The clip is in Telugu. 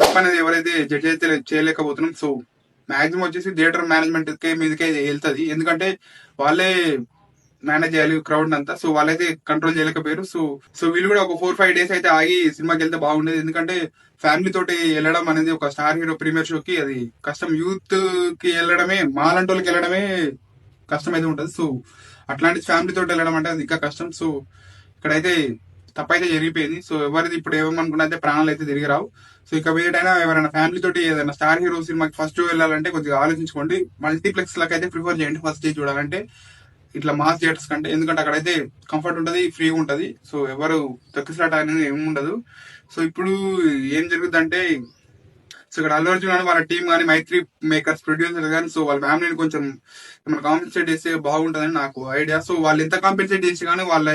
తప్పనేది ఎవరైతే జడ్జి అయితే చేయలేకపోతున్నాం. సో మాక్సిమం వచ్చేసి థియేటర్ మేనేజ్మెంట్ మీదకే వెళ్తది. ఎందుకంటే వాళ్ళే మేనేజ్ చేయాలి క్రౌడ్ అంతా. సో వాళ్ళైతే కంట్రోల్ చేయలేకపోయారు. సో వీళ్ళు కూడా ఒక 4-5 డేస్ అయితే ఆగి సినిమాకి వెళ్తే బాగుండేది. ఎందుకంటే ఫ్యామిలీ తోటి వెళ్ళడం అనేది ఒక స్టార్ హీరో ప్రీమియర్ షోకి అది కష్టం. యూత్ కి వెళ్ళడమే, మాలాంటి వాళ్ళకి వెళ్ళడమే కష్టం అయితే ఉంటది. సో అట్లాంటి ఫ్యామిలీ తోటి వెళ్ళడం అంటే అది ఇంకా కష్టం. సో ఇక్కడైతే తప్పైతే జరిగిపోయింది. సో ఎవరిది ఇప్పుడు ఏమనుకున్నా అయితే ప్రాణాలు అయితే తిరిగి రావు. సో ఇక మీదటైనా ఎవరైనా ఫ్యామిలీ తోటి ఏదైనా స్టార్ హీరో సినిమాకి ఫస్ట్ వెళ్ళాలంటే కొద్దిగా ఆలోచించుకోండి. మల్టీప్లెక్స్ లకి అయితే ప్రిఫర్ చేయండి ఫస్ట్ డే చూడాలంటే, ఇట్లా మాస్ థియేటర్స్ కంటే. ఎందుకంటే అక్కడైతే కంఫర్ట్ ఉంటది, ఫ్రీగా ఉంటది. సో ఎవరు తొక్కిసలాట అనేది ఏమి ఉండదు. సో ఇప్పుడు ఏం జరుగుతుందంటే, సో ఇక్కడ అల్లు అర్జున్ కానీ వాళ్ళ టీం కానీ, మైత్రి మేకర్స్ ప్రొడ్యూసర్ కానీ, సో వాళ్ళ ఫ్యామిలీని కొంచెం మనం కాంపెన్సేట్ చేస్తే బాగుంటుందని నాకు ఐడియా. సో వాళ్ళు ఎంత కాంపెన్సేట్ చేసి కానీ వాళ్ళ